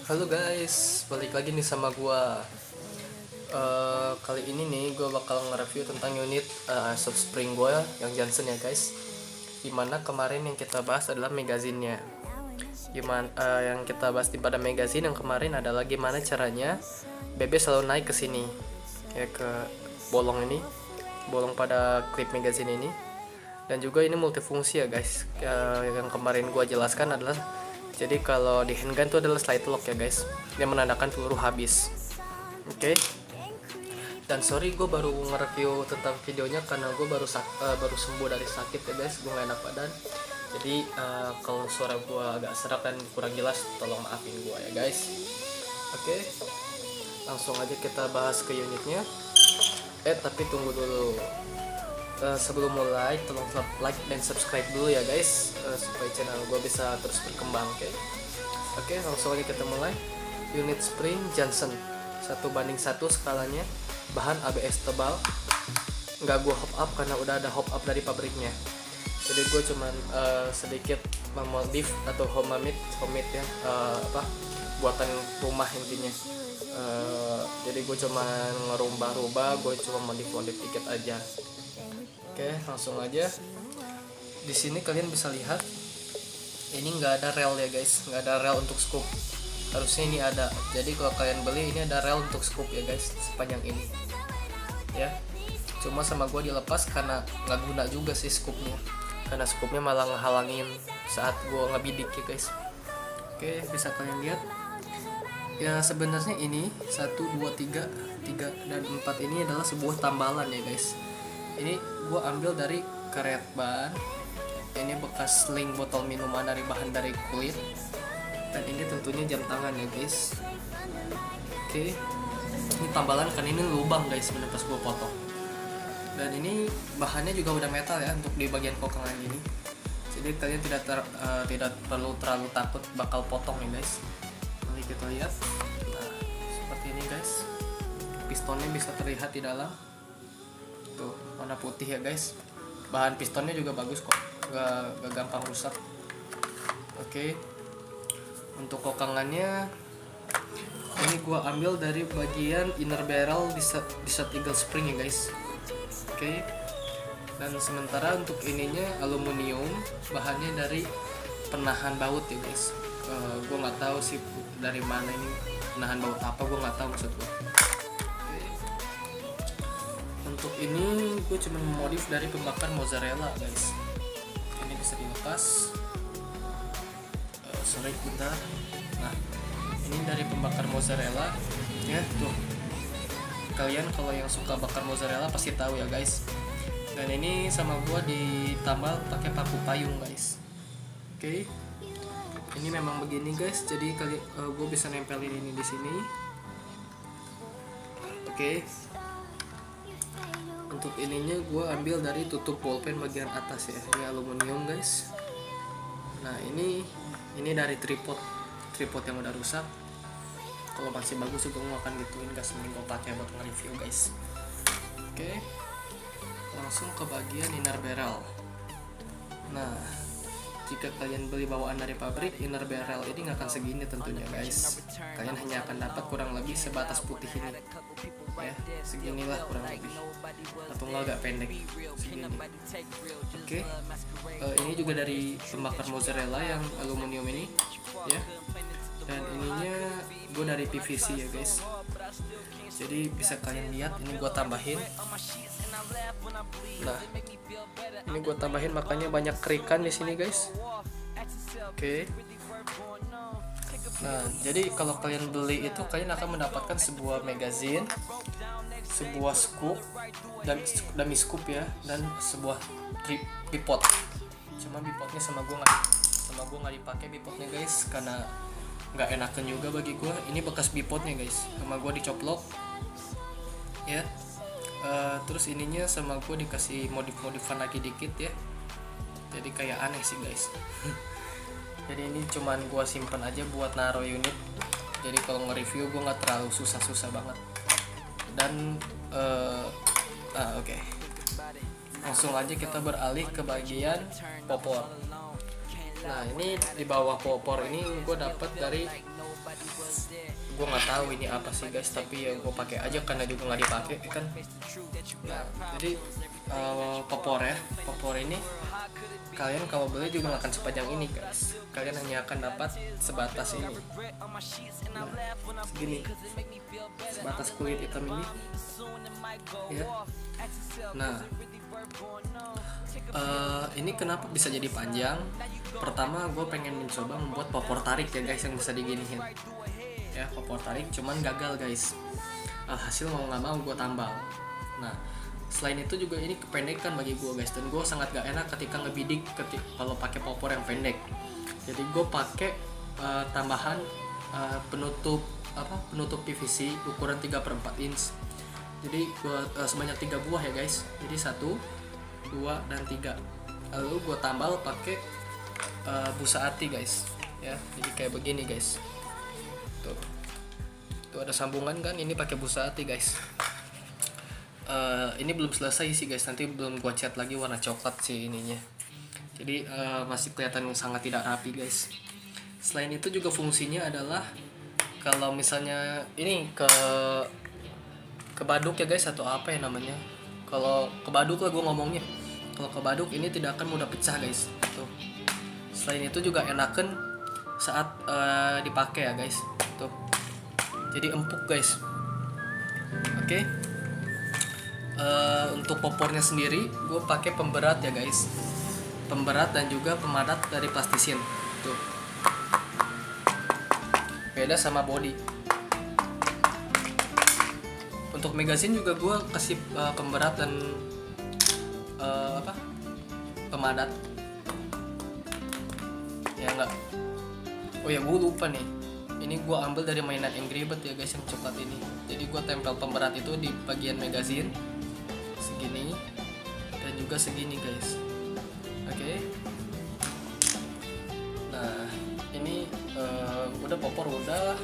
Halo guys, balik lagi nih sama gua. Kali ini nih gua bakal nge-review tentang unit Soft Spring gua yang Johnson ya guys. Dimana kemarin yang kita bahas adalah magazinnya. Yang kita bahas pada magazine yang kemarin adalah gimana caranya BB selalu naik ke sini, ya ke bolong ini, bolong pada klip magazine ini. Dan juga ini multifungsi ya guys. Yang kemarin gua jelaskan adalah jadi kalau di handgun itu adalah slide lock ya guys, dia menandakan peluru habis. Oke. Dan sorry gue baru nge-review tentang videonya karena gue baru sembuh dari sakit ya guys, gue gak enak badan. Jadi kalau suara gue agak serak dan kurang jelas, tolong maafin gue ya guys. Oke. Langsung aja kita bahas ke unitnya. Tapi tunggu dulu. Sebelum mulai, tolong like dan subscribe dulu ya guys, supaya channel gue bisa terus berkembang. Oke, langsung aja kita mulai. Unit spring Johnson 1:1 skalanya, bahan ABS tebal. Nggak gue hop up karena udah ada hop up dari pabriknya, jadi gue cuman sedikit memodif atau homemade ya, buatan rumah intinya. Jadi gue cuman ngerubah-rubah, gue cuma modif dikit aja. Oke, langsung aja. Di sini kalian bisa lihat ini nggak ada rel ya guys, nggak ada rel untuk scoop. Harusnya ini ada. Jadi kalau kalian beli ini ada rel untuk scoop ya guys, sepanjang ini. Ya, cuma sama gue dilepas karena nggak guna juga sih scoopnya, karena scoopnya malah ngehalangin saat gue ngebidik ya guys. Oke, bisa kalian lihat. Ya sebenarnya ini 1, 2, 3 dan 4 ini adalah sebuah tambalan ya guys. Ini gue ambil dari karet ban. Ini bekas sling botol minuman dari bahan dari kulit. Dan ini tentunya jam tangan ya guys. Oke. Ini tambalan kan ini lubang guys sebenarnya pas gue potong. Dan ini bahannya juga udah metal ya untuk di bagian kokangan ini. Jadi kalian tidak perlu terlalu takut bakal potong ya guys. Mari kita lihat. Nah, seperti ini guys. Pistonnya bisa terlihat di dalam. Tuh, warna putih ya guys. Bahan pistonnya juga bagus kok, gak gampang rusak. Oke. Untuk kokangannya ini gua ambil dari bagian inner barrel di set eagle spring ya guys. Oke. Dan sementara untuk ininya aluminium, bahannya dari penahan baut ya guys. Gua nggak tahu sih dari mana ini penahan baut apa, gua nggak tahu maksud gua. Untuk ini gue cuma modif dari pembakar mozzarella guys. Ini bisa dilepas. Sorry bentar. Nah, ini dari pembakar mozzarella ya tuh. Kalian kalau yang suka bakar mozzarella pasti tahu ya guys. Dan ini sama gue ditambal pakai paku payung guys. Oke. Ini memang begini guys. Jadi gue bisa nempelin ini di sini. Oke. Untuk ininya gue ambil dari tutup bolpen bagian atas ya, ini aluminium guys. Nah ini dari tripod yang udah rusak. Kalau masih bagus juga gue akan gituin gas, mending gue pakai buat nge-review guys. Oke, langsung ke bagian inner barrel. Nah, jika kalian beli bawaan dari pabrik, inner barrel ini nggak akan segini tentunya guys. Kalian hanya akan dapat kurang lebih sebatas putih ini ya, seginilah kurang lebih, atau agak pendek segini. Oke. Ini juga dari pembakar mozzarella yang aluminium ini ya, dan ininya gue dari PVC ya guys. Jadi bisa kalian lihat ini gue tambahin. Nah, ini gue tambahin makanya banyak kerikan di sini guys. Oke. Nah, jadi kalau kalian beli itu kalian akan mendapatkan sebuah magazine, sebuah scoop dan dummy scoop ya, dan sebuah bipod. Cuma bipodnya sama gue nggak dipakai bipodnya guys, karena nggak enakan juga bagi gue. Ini bekas bipodnya guys, sama gue dicoplok ya. Terus ininya sama gue dikasih modifan lagi dikit ya, jadi kayak aneh sih guys. Jadi ini cuman gue simpen aja buat naro unit. Jadi kalau nge-review gue nggak terlalu susah banget. Dan oke. Langsung aja kita beralih ke bagian popor. Nah ini di bawah popor ini gue dapat dari gue nggak tahu ini apa sih guys, tapi ya gue pakai aja karena juga nggak dipakai kan. Nah jadi popor ini kalian kalau beli juga nggak akan sepanjang ini guys, kalian hanya akan dapat sebatas ini, nah, segini, sebatas kulit hitam ini ya. Nah ini kenapa bisa jadi panjang? Pertama gue pengen mencoba membuat popor tarik ya guys, yang bisa diginiin ya, popor tarik, cuman gagal guys. Hasil mau nggak mau gue tambal. Nah selain itu juga ini kependekan bagi gue guys, dan gue sangat gak enak ketika ngebidik kalau pakai popor yang pendek. Jadi gue pakai tambahan penutup PVC ukuran 3/4 inch. Jadi gue sebanyak 3 buah ya guys, jadi 1, 2, dan 3. Lalu gue tambal pakai busa ati guys ya, jadi kayak begini guys. Tuh ada sambungan kan, ini pakai busa ati guys. Ini belum selesai sih guys, nanti belum gua cat lagi warna coklat sih ininya, jadi masih kelihatan sangat tidak rapi guys. Selain itu juga fungsinya adalah kalau misalnya ini kebaduk ya guys, atau apa ya namanya, kalau kebaduk lah gua ngomongnya, kalau kebaduk ini tidak akan mudah pecah guys. Tuh. Selain itu juga enakan saat dipakai ya guys. Tuh. Jadi empuk guys. Oke. Untuk popornya sendiri gue pakai pemberat ya guys, pemberat dan juga pemadat dari plastisin. Tuh. Beda sama body. Untuk magazine juga gue kasih pemberat dan pemadat ya enggak. Oh ya gue lupa nih, ini gue ambil dari mainan Angry Bird ya guys, yang coklat ini. Jadi gue tempel pemberat itu di bagian magazine segini dan juga segini guys. Oke. Nah ini udah popor udah,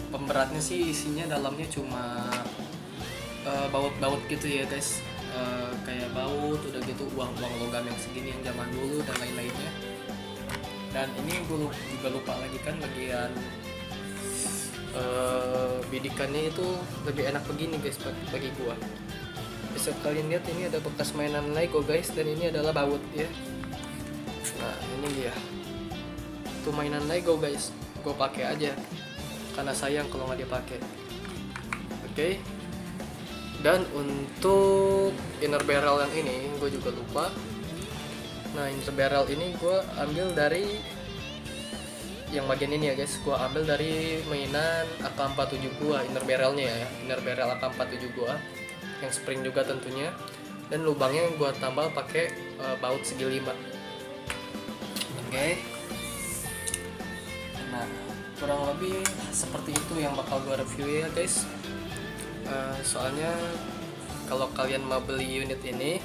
pemberatnya sih isinya dalamnya cuma baut-baut gitu ya guys, kayak baut udah gitu, uang-uang logam yang segini yang zaman dulu dan lain-lainnya. Dan ini gue juga lupa lagi kan bagian bidikannya itu lebih enak begini guys bagi gua. Bisa kalian lihat ini ada bekas mainan Lego guys, dan ini adalah baut ya. Nah ini dia tuh mainan Lego guys, gua pakai aja karena sayang kalau nggak dipakai. Oke. Dan untuk inner barrel yang ini gue juga lupa. Nah inner barrel ini gue ambil dari yang bagian ini ya guys, gue ambil dari mainan AK-47 gue, inner barrelnya ya, inner barrel AK-47 gue yang spring juga tentunya, dan lubangnya yang gue tambal pakai baut segi 5. Oke. Nah kurang lebih seperti itu yang bakal gue review ya guys. Soalnya kalau kalian mau beli unit ini,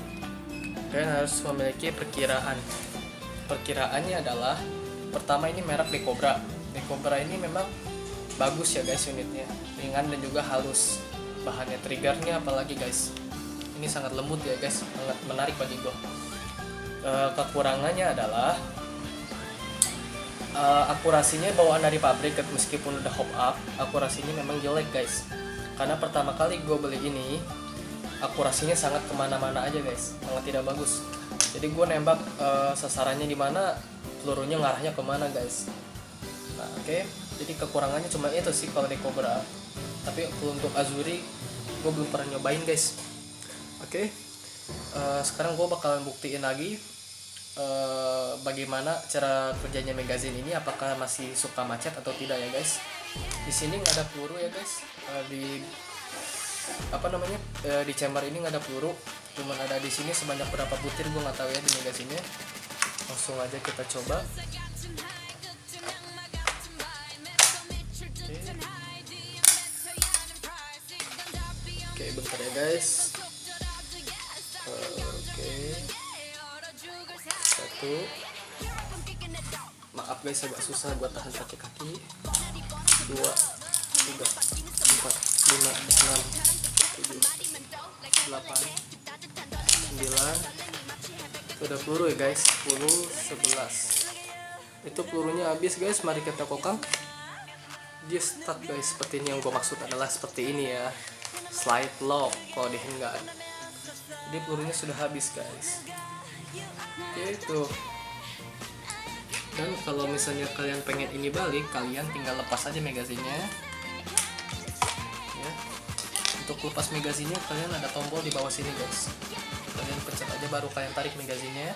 kalian harus memiliki perkiraan. Perkiraannya adalah pertama ini merek Decobra. Decobra ini memang bagus ya guys unitnya, ringan dan juga halus. Bahannya triggernya apalagi guys, ini sangat lembut ya guys, sangat menarik bagi gue. Kekurangannya adalah akurasinya bawaan dari pabrik, meskipun udah hop up, akurasinya memang jelek guys. Karena pertama kali gue beli ini, akurasinya sangat kemana-mana aja guys, sangat tidak bagus. Jadi gue nembak sasarannya di mana, pelurunya ngarahnya kemana guys. Nah oke. Jadi kekurangannya cuma itu sih kalau di Cobra. Tapi untuk Azuri gue belum pernah nyobain guys. Oke. Sekarang gue bakalan buktiin lagi bagaimana cara kerjanya magazine ini, apakah masih suka macet atau tidak ya guys. Di sini nggak ada peluru ya guys. Di chamber ini nggak ada peluru, cuman ada di sini sebanyak berapa butir gue nggak tahu ya di magazinnya. Langsung aja kita coba. Oke, bentar ya guys. Oke. 1. Maaf guys agak susah buat tahan pakai kaki. 2, 3, 4, 5, 6, 7, 8, 9. Itu ada peluru ya guys, 10, 11. Itu pelurunya habis guys, mari kita kokang. dia stuck guys. Seperti ini, yang gue maksud adalah seperti ini ya, slide lock kalau di handgun. Jadi pelurunya sudah habis guys. Oke itu. Dan kalau misalnya kalian pengen ini balik, kalian tinggal lepas aja magazinnya ya. Untuk lepas magazinnya kalian ada tombol di bawah sini guys, kalian pencet aja baru kalian tarik magazinnya.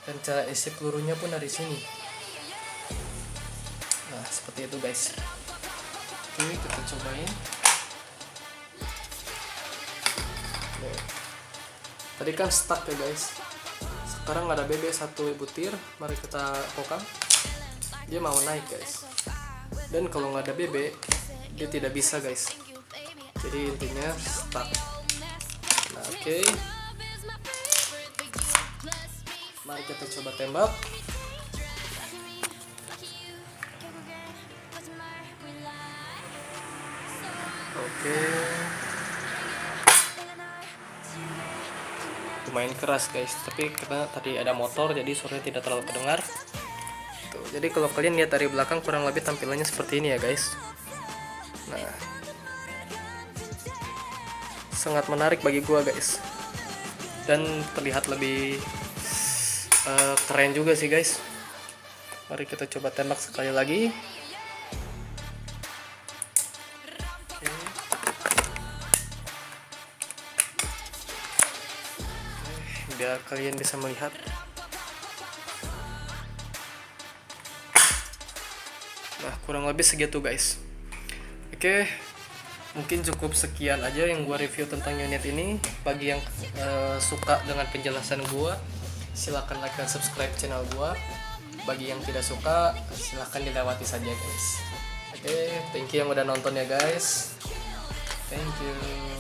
Dan cara isi pelurunya pun dari sini. Nah seperti itu guys. Oke kita cobain. Oke. Tadi kan stuck ya guys, sekarang ada BB 1 butir, mari kita kokang. Dia mau naik guys, dan kalau nggak ada BB dia tidak bisa guys, jadi intinya stuck. Nah oke. Mari kita coba tembak. Oke. Lumayan keras guys, tapi karena tadi ada motor jadi suaranya tidak terlalu kedengar. Tuh, jadi kalau kalian lihat dari belakang kurang lebih tampilannya seperti ini ya guys. Nah, sangat menarik bagi gua guys, dan terlihat lebih keren juga sih guys. Mari kita coba tembak sekali lagi. Biar kalian bisa melihat. Nah kurang lebih segitu guys. Oke, mungkin cukup sekian aja yang gua review tentang unit ini. Bagi yang suka dengan penjelasan gua, silahkan like dan subscribe channel gua. Bagi yang tidak suka, silahkan dilewati saja guys. Oke, thank you yang udah nonton ya guys. Thank you.